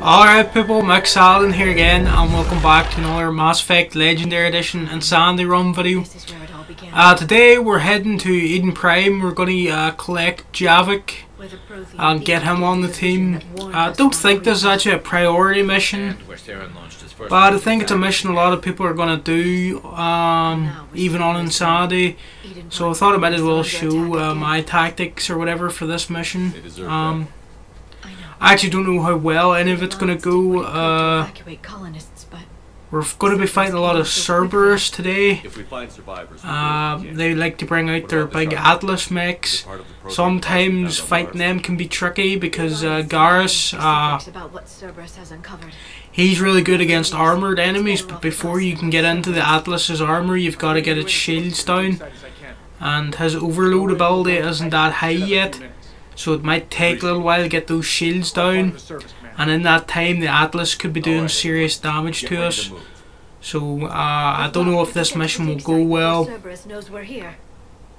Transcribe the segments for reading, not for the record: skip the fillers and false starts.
Alright people, Max Allen here again and welcome back to another Mass Effect Legendary Edition Insanity Run video. Today we're heading to Eden Prime. We're going to collect Javik and get him on the team. I don't think this is actually a priority mission, but I think it's a mission a lot of people are going to do, even on Insanity. So I thought I might as well show my tactics or whatever for this mission. I actually don't know how well any of it's going to go. We're going to be fighting a lot of Cerberus today. They like to bring out their big Atlas mechs. Sometimes fighting them can be tricky because Garrus, he's really good against armoured enemies, but before you can get into the Atlas's armour you've got to get its shields down, and his overload ability isn't that high yet. So it might take a little while to get those shields down, and in that time the Atlas could be doing serious damage to us. So I don't know if this mission will go well,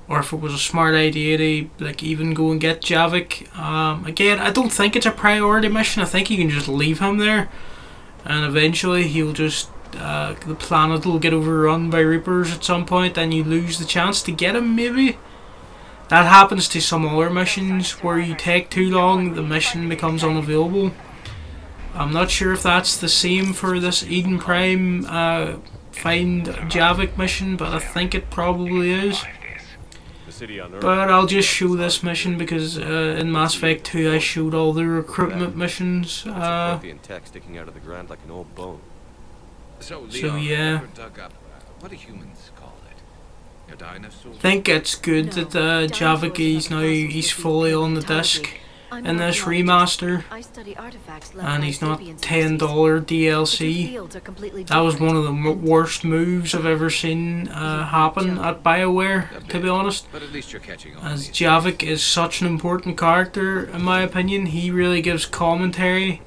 or if it was a smart idea to even go and get Javik. Again, I don't think it's a priority mission. I think you can just leave him there, and eventually he'll just the planet will get overrun by Reapers at some point, and you lose the chance to get him maybe. That happens to some other missions where you take too long, the mission becomes unavailable. I'm not sure if that's the same for this Eden Prime Find Javik mission, but I think it probably is. But I'll just show this mission because in Mass Effect 2 I showed all the recruitment missions. So yeah. I think it's good that Javik he's fully on the disc in this remaster, and he's not $10 DLC. That was one of the worst moves I've ever seen happen at BioWare, to be honest, as Javik is such an important character in my opinion. He really gives commentary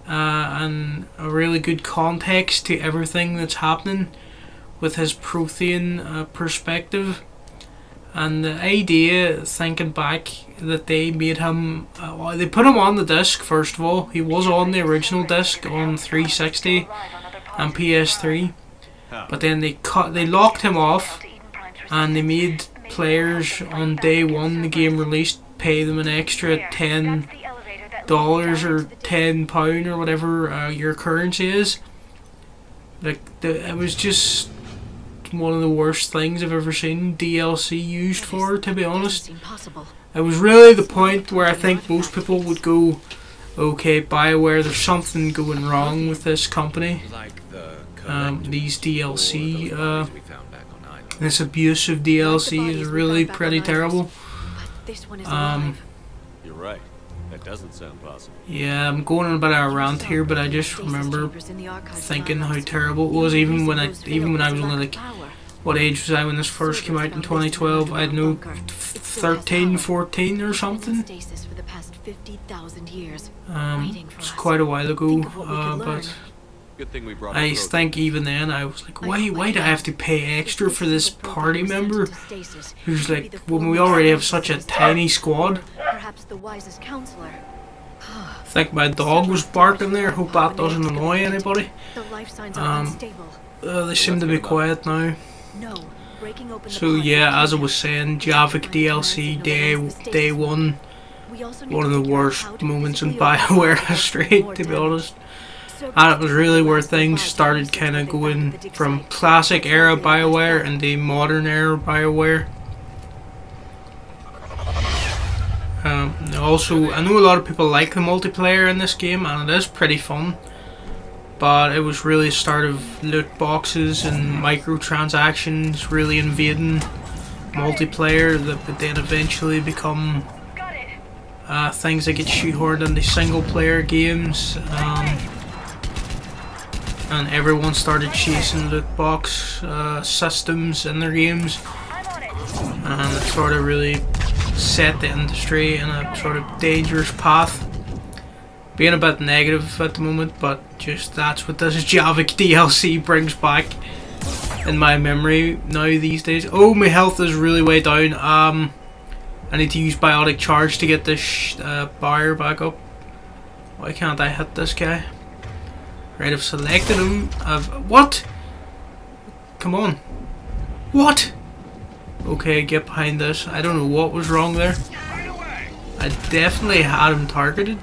and a really good context to everything that's happening with his Prothean perspective. And the idea, thinking back, that they made him, they put him on the disc first of all. He was on the original disc on 360 and PS3, but then they locked him off, and they made players on day one the game released pay them an extra $10 or £10 or whatever your currency is. It was just one of the worst things I've ever seen DLC used for, to be honest. It was really the point where I think most people would go, okay, BioWare, there's something going wrong with this company. These DLC, this abuse of DLC is really pretty terrible. You're right. That doesn't sound possible. Yeah, I'm going on a bit of a rant here, but I just remember thinking how terrible it was. Even when I was only like, what age was I when this first came out in 2012? I had no 13, 14 or something. It's quite a while ago, but I think even then I was like, why do I have to pay extra for this party member who's like, when we already have such a tiny squad? I think my dog was barking there. Hope that doesn't annoy anybody. They seem to be quiet now. So yeah, as I was saying, Javik DLC day one, one of the worst moments in BioWare history, to be honest. And it was really where things started kind of going from classic era BioWare into modern era BioWare. Also, I know a lot of people like the multiplayer in this game, and it is pretty fun, but it was really the start of loot boxes and microtransactions really invading multiplayer that would then eventually become things that get shoehorned into single player games. And everyone started chasing loot box systems in their games, and it sort of really set the industry in a sort of dangerous path. Being a bit negative at the moment, but just that's what this Javik DLC brings back in my memory now these days. Oh, my health is really way down. I need to use biotic charge to get this bar back up. Why can't I hit this guy? Right, I've selected him. What? Come on. What? Okay, get behind this. I don't know what was wrong there. I definitely had him targeted.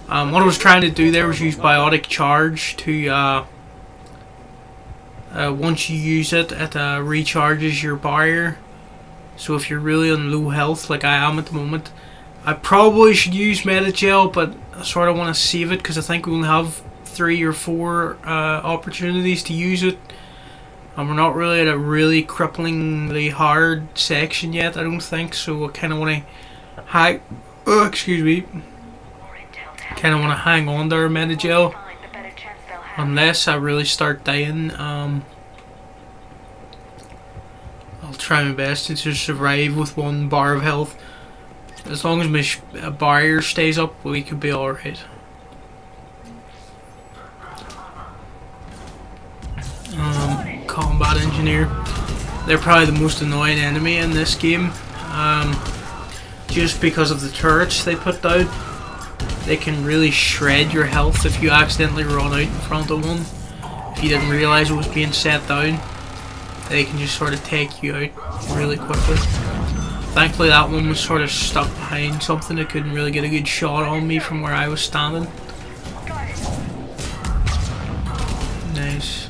What I was trying to do there was use biotic charge to once you use it, it recharges your barrier. So if you're really on low health like I am at the moment, I probably should use Metagel, but I sort of want to save it because I think we only have 3 or 4 opportunities to use it. And we're not really at a really cripplingly hard section yet, I don't think, so I kind of want to hang... Oh, excuse me. Kind of want to hang on to our Metagel. Unless I really start dying, I'll try my best to just survive with 1 bar of health. As long as my barrier stays up, we could be alright. Combat engineer. They're probably the most annoying enemy in this game. Just because of the turrets they put down. They can really shred your health if you accidentally run out in front of one. If you didn't realise it was being set down, they can just sort of take you out really quickly. Thankfully that one was sort of stuck behind something that couldn't really get a good shot on me from where I was standing. Nice.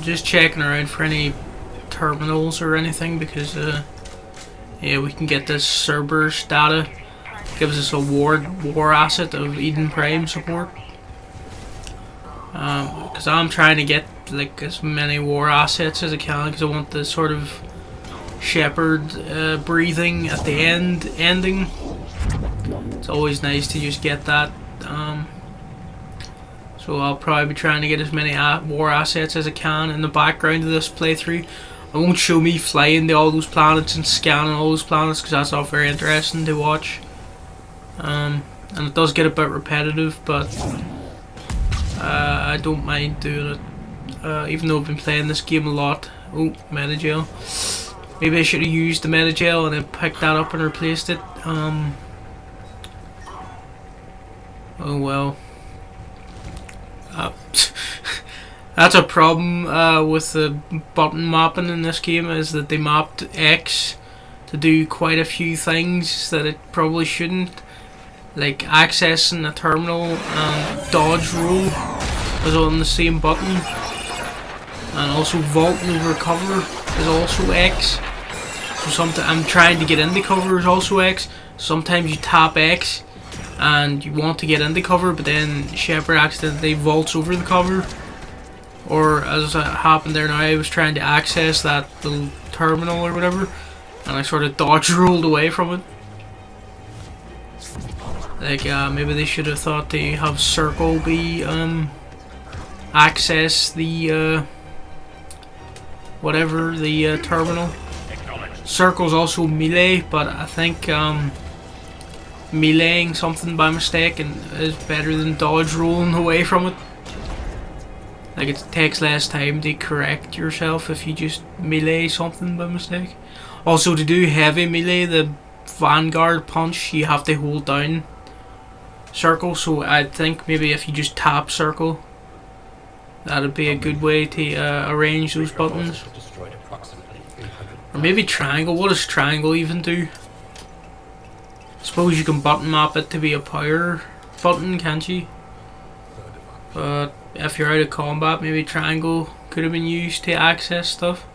Just checking around for any terminals or anything because yeah, we can get this Cerberus data. Gives us a war asset of Eden Prime support. Because I'm trying to get like as many war assets as I can because I want the sort of shepherd breathing at the ending. It's always nice to just get that. So I'll probably be trying to get as many war assets as I can in the background of this playthrough. It won't show me flying to all those planets and scanning all those planets because that's not very interesting to watch. And it does get a bit repetitive, but I don't mind doing it. Even though I've been playing this game a lot. Oh, Metagel. Maybe I should have used the Metagel and then picked that up and replaced it. Oh well. That's a problem with the button mapping in this game, is that they mapped X to do quite a few things that it probably shouldn't. Like accessing a terminal and dodge roll is on the same button, and also vaulting over cover is also X. So sometimes I'm trying to get into cover is also X. Sometimes you tap X and you want to get into cover, but then Shepard accidentally vaults over the cover. Or as happened there now, I was trying to access that little terminal or whatever, and I sort of dodge rolled away from it. Like maybe they should have thought to have circle be access the whatever the terminal. Circle's also melee, but I think meleeing something by mistake is better than dodge rolling away from it. Like it takes less time to correct yourself if you just melee something by mistake. Also, to do heavy melee, the Vanguard punch, you have to hold down circle, so I think maybe if you just tap circle, that'd be a good way to arrange those buttons. Or maybe triangle. What does triangle even do? I suppose you can button map it to be a power button, can't you? But if you're out of combat, maybe triangle could have been used to access stuff.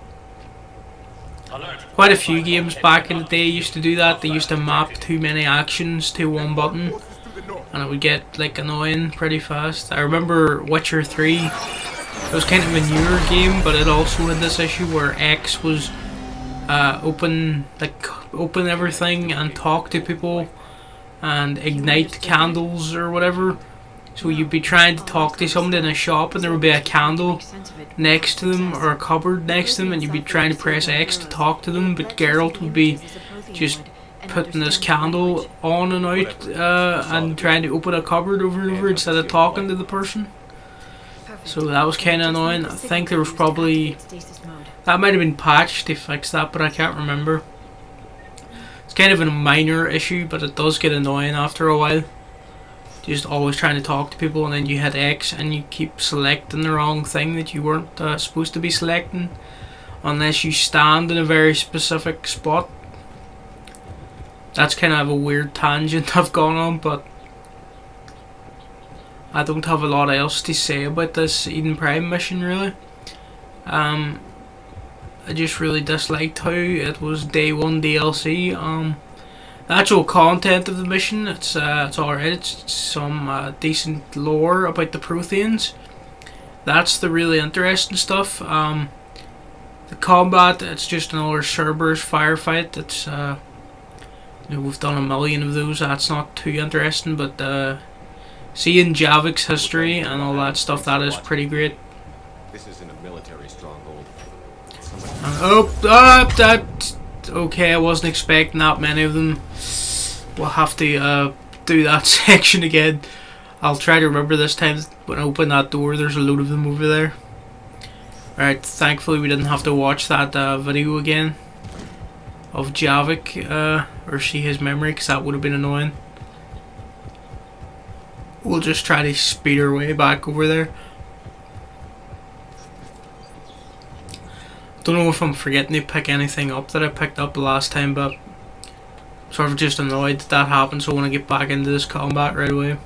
Quite a few games back in the day used to do that. They used to map too many actions to one button, and it would get like annoying pretty fast. I remember Witcher 3. It was kind of a newer game, but it also had this issue where X was open everything and talk to people and ignite candles or whatever. So you'd be trying to talk to somebody in a shop and there would be a candle next to them or a cupboard next to them, and you'd be trying to press X to talk to them, but Geralt would be just putting this candle on and out and trying to open a cupboard over and over instead of talking to the person. So that was kind of annoying. I think there was probably... that might have been patched to fix that, but I can't remember. kind of a minor issue, but it does get annoying after a while. Just always trying to talk to people, and then you hit X and you keep selecting the wrong thing that you weren't supposed to be selecting, unless you stand in a very specific spot. That's kind of a weird tangent I've gone on, but I don't have a lot else to say about this Eden Prime mission, really. I just really disliked how it was day one DLC. The actual content of the mission, it's alright. It's some decent lore about the Protheans. That's the really interesting stuff. The combat, it's just another Cerberus firefight. It's you know, we've done a million of those. That's not too interesting, but seeing Javik's history and all that stuff, that is pretty great. This isn't a military stronghold. Okay, I wasn't expecting that many of them. We'll have to do that section again. I'll try to remember this time when I open that door. There's a load of them over there. Alright, thankfully we didn't have to watch that video again of Javik, or see his memory, because that would have been annoying. We'll just try to speed our way back over there. Don't know if I'm forgetting to pick anything up that I picked up the last time, but sort of just annoyed that happened, so I want to get back into this combat right away.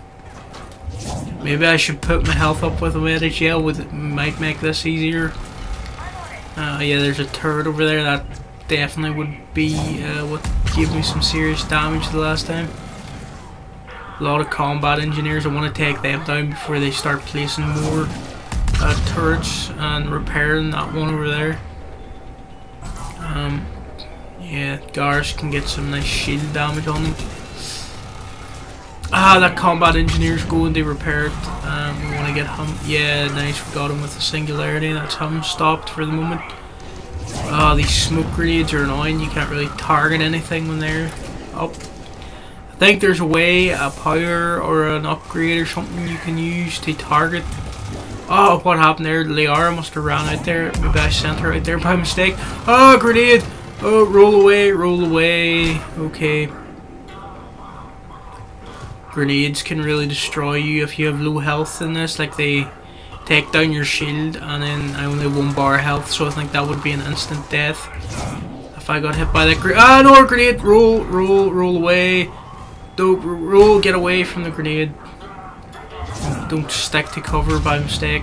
Maybe I should put my health up with a Medi-Gel, might make this easier. Yeah, there's a turret over there. That definitely would be what gave me some serious damage the last time. A lot of combat engineers, I want to take them down before they start placing more turrets and repairing that one over there. Yeah, Garsh can get some nice shield damage on them. That combat engineer's going to repair it. We want to get him. Yeah, nice, we got him with the singularity. That's him stopped for the moment. These smoke grenades are annoying. You can't really target anything when they're up. I think there's a way, a power or an upgrade or something you can use to target. Oh, what happened there? Liara must have ran out there. Maybe I sent her out there by mistake. Oh, grenade! Oh, roll away, roll away. Okay. Grenades can really destroy you if you have low health in this. Like, they take down your shield, and then I only have 1 bar health, so I think that would be an instant death if I got hit by that grenade. Ah, no, grenade! Roll, roll, roll away. Don't roll, get away from the grenade. Don't stick to cover by mistake.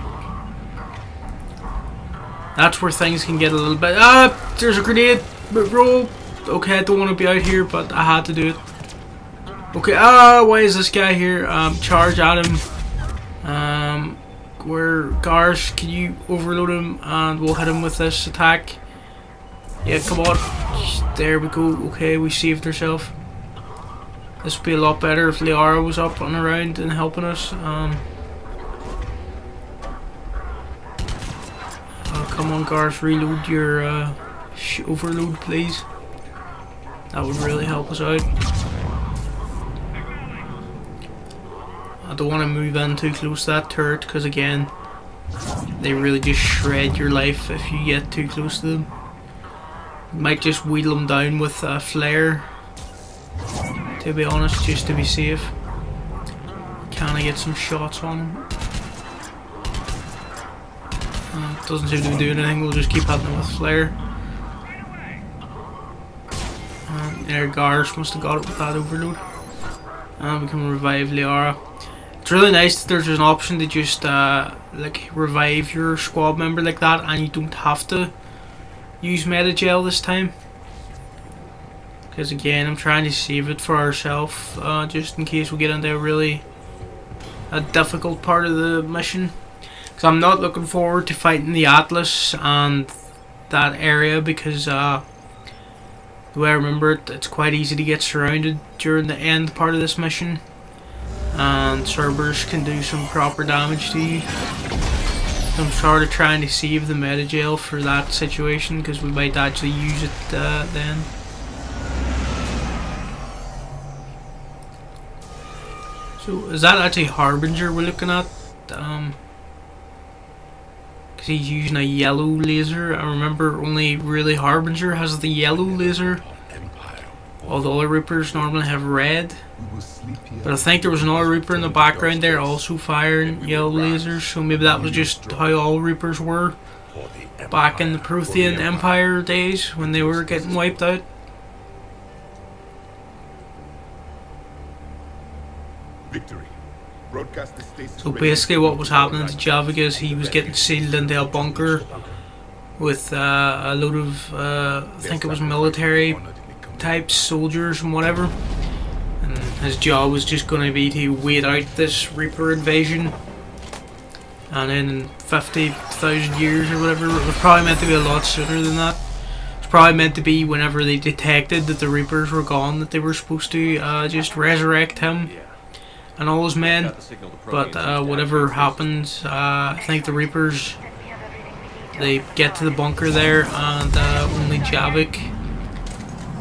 That's where things can get a little bit. Ah, there's a grenade. Roll. Okay, I don't want to be out here, but I had to do it. Okay. Why is this guy here? Charge at him. Where Garsh? Can you overload him and we'll hit him with this attack? Yeah, come on. There we go. Okay, we saved ourselves. This would be a lot better if Liara was up and around and helping us. Come on, Garth, reload your overload, please. That would really help us out. I don't want to move in too close to that turret, because again, they really just shred your life if you get too close to them. You might just wheedle them down with a flare, to be honest, just to be safe. Can I get some shots on them? Doesn't seem to be doing anything, we'll just keep hitting them with flare. There, Garsh must have got it with that overload. And we can revive Liara. It's really nice that there's an option to just like revive your squad member like that, and you don't have to use Medi-Gel this time. Because again, I'm trying to save it for ourselves, just in case we get into a difficult part of the mission. Because I'm not looking forward to fighting the Atlas and that area, because the way I remember it, it's quite easy to get surrounded during the end part of this mission, and Cerberus can do some proper damage to you. So I'm sort of trying to save the Medi-Gel for that situation, because we might actually use it then. So is that actually Harbinger we're looking at? Because he's using a yellow laser. I remember only really Harbinger has the yellow laser. All the other Reapers normally have red. But I think there was another Reaper in the background there also firing yellow lasers, so maybe that was just how all Reapers were back in the Prothean Empire days when they were getting wiped out. Victory. So basically what was happening to Javik is he was getting sealed into a bunker with a load of, I think it was military type soldiers and whatever. And his job was just going to be to wait out this Reaper invasion. And then in 50,000 years or whatever, it was probably meant to be a lot sooner than that. It's probably meant to be whenever they detected that the Reapers were gone, that they were supposed to just resurrect him and all his men. But whatever happens, I think the Reapers, they get to the bunker there, and only Javik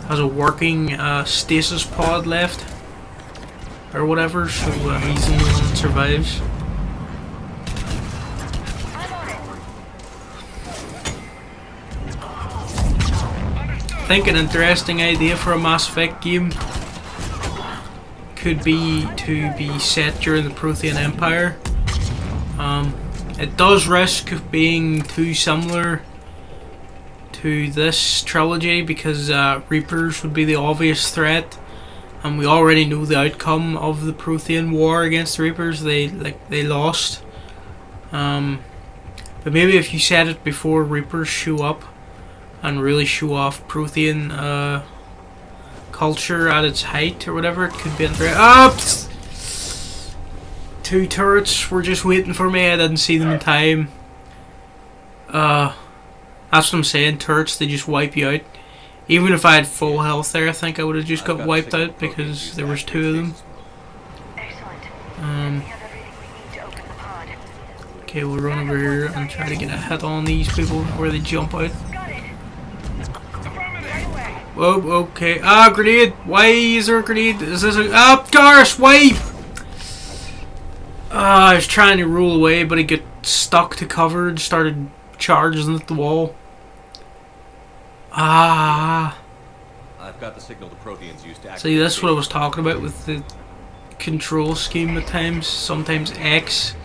has a working stasis pod left or whatever, so he's the only one that survives. I think an interesting idea for a Mass Effect game could be to be set during the Prothean Empire. It does risk of being too similar to this trilogy because Reapers would be the obvious threat, and we already know the outcome of the Prothean War against the Reapers. They lost. But maybe if you set it before Reapers show up and really show off Prothean culture at its height or whatever, it could be interesting. Two turrets were just waiting for me. I didn't see them in time. That's what I'm saying. Turrets, they just wipe you out. Even if I had full health there, I think I would have just got wiped out because there was two of them. Okay, we'll run over here and try to get a hit on these people before they jump out. Whoa, okay. Ah, grenade! Why is there a grenade? Is this a... Ah, gosh, why? I was trying to roll away, but it got stuck to cover and started charging at the wall. Ah. I've got the signal the Protheans used to See, that's what I was talking about with the control scheme at times. Sometimes X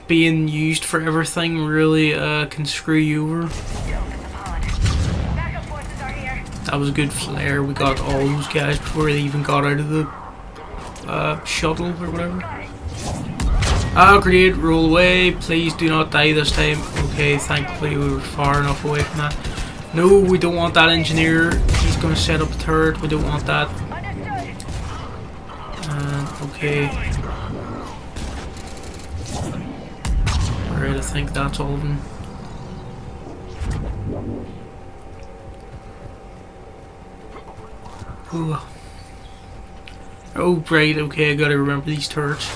being used for everything really can screw you over. That was a good flare. We got all those guys before they even got out of the shuttle or whatever. Ah, grenade, roll away. Please do not die this time. Okay, thankfully we were far enough away from that. No, we don't want that engineer. He's going to set up a turret. We don't want that. Okay. Alright, I think that's all of them. Ooh. Oh, right, okay, I gotta remember these turrets.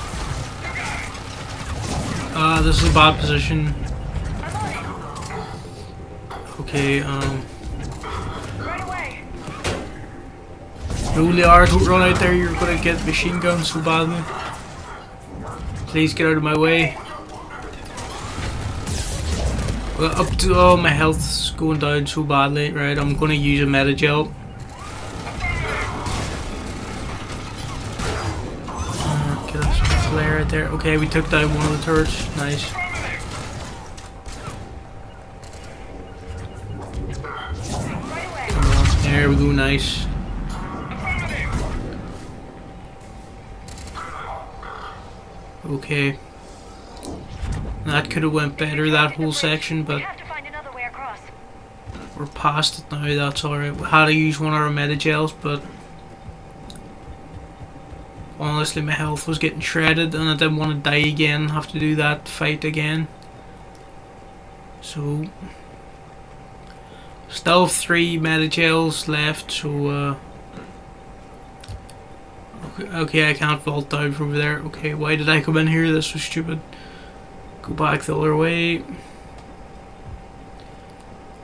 This is a bad position. Okay, no, Liara, don't run out there, you're gonna get machine gunned so badly. Please get out of my way. Well, up to, oh, my health's going down so badly. Right, I'm gonna use a metagel. Get us a flare right there. Okay, we took down one of the turrets. Nice. Come on, there we go. Nice. Okay. That could have went better, that whole section, but we're past it now, that's alright. We had to use one of our metagels, but honestly my health was getting shredded and I didn't want to die again, have to do that fight again. So, still have 3 metagels left, so okay, I can't vault down from over there. Okay, why did I come in here? This was stupid. Go back the other way.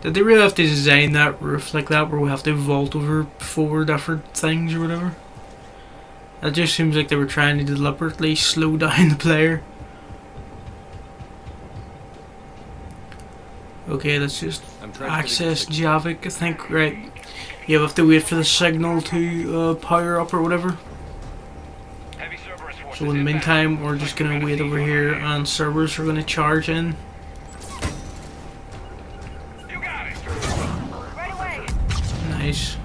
Did they really have to design that roof like that where we have to vault over 4 different things or whatever? That just seems like they were trying to deliberately slow down the player. Okay, let's just access Javik, I think, right. You have to wait for the signal to power up or whatever. So in the meantime, we're just gonna wait over here, and servers are gonna charge in. Nice.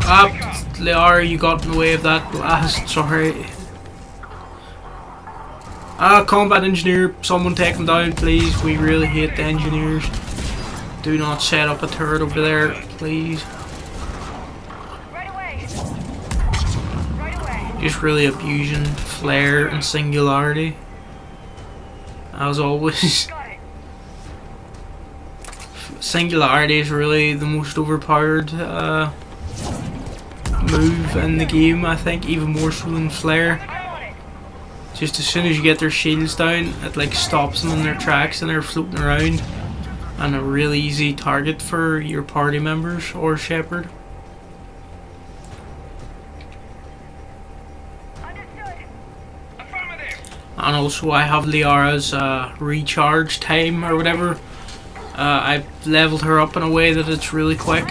Ah, Liara, you got in the way of that blast. Sorry. Combat engineer, someone take him down, please. We really hate the engineers. Do not set up a turret over there, please. Just really abusing flare and singularity, as always. Singularity is really the most overpowered move in the game, I think, even more so than flare. Just as soon as you get their shields down, it like stops them in their tracks and they're floating around, and a really easy target for your party members or Shepherd. And also I have Liara's recharge time or whatever. I've leveled her up in a way that it's really quick.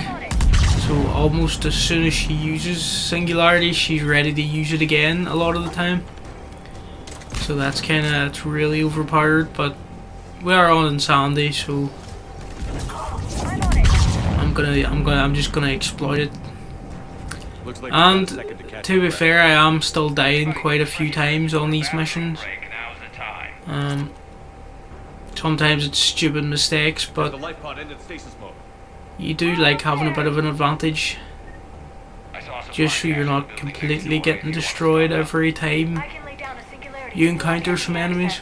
So almost as soon as she uses Singularity, she's ready to use it again a lot of the time. So that's kinda, it's really overpowered, but we are on Insanity, so I'm just gonna exploit it. And to be fair, I am still dying quite a few times on these missions. Sometimes it's stupid mistakes, but you do like having a bit of an advantage, just so you're not completely getting destroyed every time you encounter some enemies.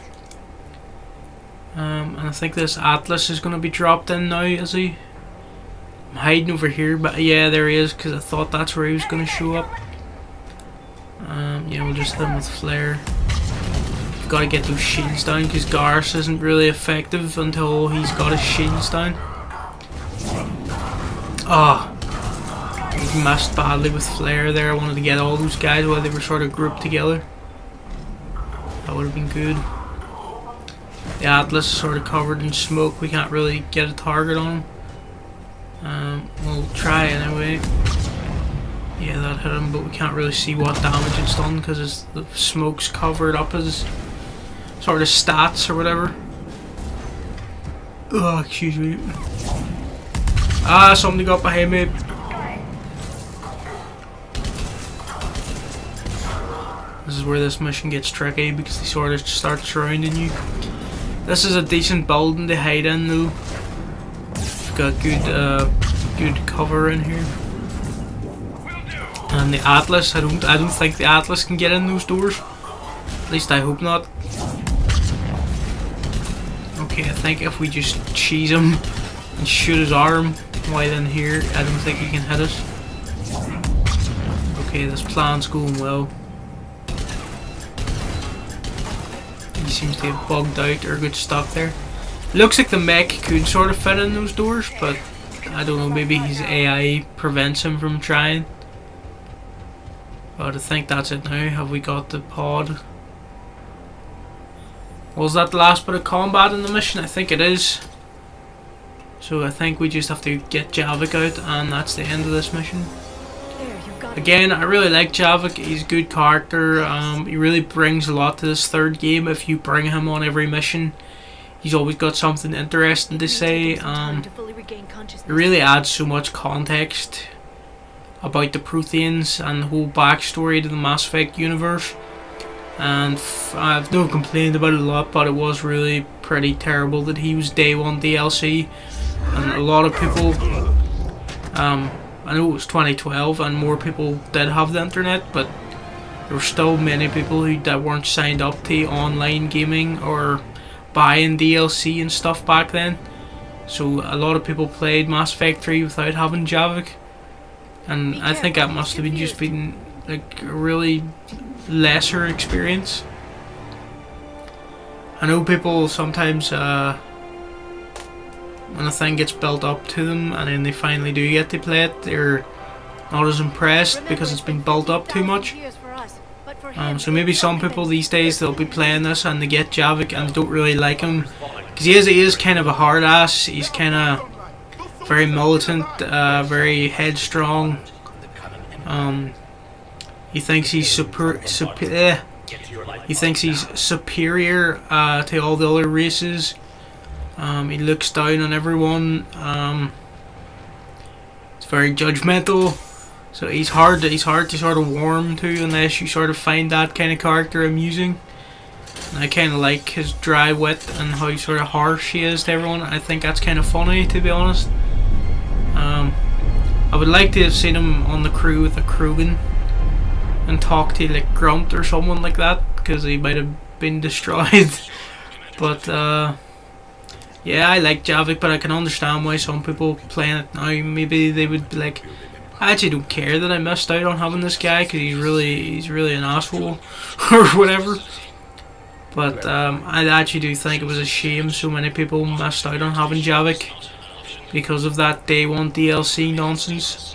And I think this Atlas is going to be dropped in now, is he? I'm hiding over here, but yeah, there he is, because I thought that's where he was going to show up. Yeah, we'll just hit him with flare. Got to get those shields down, because Garrus isn't really effective until he's got his shields down. Ah, we missed badly with flare there. I wanted to get all those guys while they were sort of grouped together. That would have been good. The Atlas is sort of covered in smoke. We can't really get a target on him. We'll try anyway. Yeah, that hit him, but we can't really see what damage it's done because the smoke's covered up his sort of stats or whatever. Oh, excuse me. Ah, somebody got behind me. This is where this mission gets tricky because they sort of start surrounding you. This is a decent building to hide in though. We've got good cover in here. And the Atlas, I don't think the Atlas can get in those doors. At least I hope not. Okay, I think if we just cheese him and shoot his arm while in here, I don't think he can hit us. Okay, this plan's going well. He seems to have bugged out or got stuck there. Looks like the mech could sort of fit in those doors, but I don't know, maybe his AI prevents him from trying. But I think that's it now. Have we got the pod? Was that the last bit of combat in the mission? I think it is. So I think we just have to get Javik out, and that's the end of this mission. Again, I really like Javik. He's a good character. He really brings a lot to this third game. If you bring him on every mission, he's always got something interesting to say. It really adds so much context about the Protheans and the whole backstory to the Mass Effect universe. And I've no complained about it a lot, but it was really pretty terrible that he was day one DLC. And a lot of people, I know it was 2012 and more people did have the internet, but there were still many people that weren't signed up to online gaming or buying DLC and stuff back then. So a lot of people played Mass Effect 3 without having Javik. And I think that must have just been like a really lesser experience. I know people sometimes when a thing gets built up to them and then they finally do get to play it, they're not as impressed because it's been built up too much. So maybe some people these days, they'll be playing this and they get Javik and they don't really like him because he is kind of a hard ass. He's kind of very militant, very headstrong. He thinks he's he thinks he's superior to all the other races. He looks down on everyone. It's very judgmental. So he's hard to sort of warm to unless you sort of find that kind of character amusing. And I kind of like his dry wit and how sort of harsh he is to everyone. I think that's kind of funny, to be honest. I would like to have seen him on the crew with a Krogan and talk to like Grunt or someone like that, because he might have been destroyed. But yeah, I like Javik, but I can understand why some people playing it now, maybe they would be like, I actually don't care that I missed out on having this guy because he's really an asshole or whatever. But I actually do think it was a shame so many people missed out on having Javik because of that day one DLC nonsense.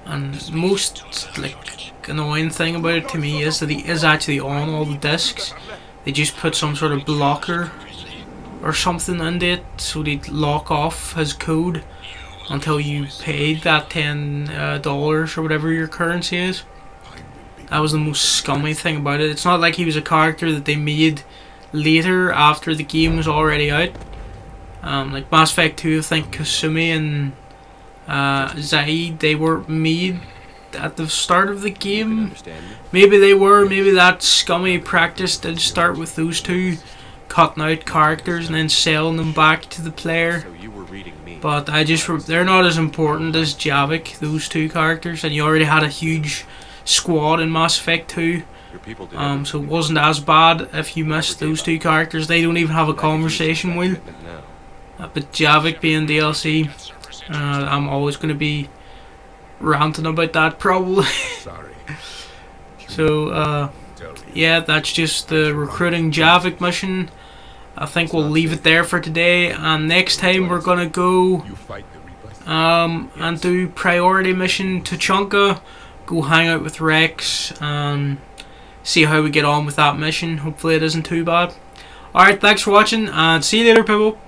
And most like annoying thing about it to me is that he is actually on all the discs. They just put some sort of blocker or something into it so they'd lock off his code until you paid that $10 or whatever your currency is. That was the most scummy thing about it. It's not like he was a character that they made later after the game was already out. Like Mass Effect 2, I think Kasumi and Zaid, they were made at the start of the game. Maybe they were, maybe that scummy practice did start with those two, cutting out characters and then selling them back to the player. But they're not as important as Javik, those two characters, and you already had a huge squad in Mass Effect 2. So it wasn't as bad if you missed those two characters. They don't even have a conversation wheel. But Javik being DLC, I'm always going to be ranting about that probably. So yeah, that's just the recruiting Javik mission. I think we'll leave it there for today, and next time we're gonna go and do priority mission to Chunka, go hang out with Rex and see how we get on with that mission. Hopefully it isn't too bad. Alright, thanks for watching and see you later, people.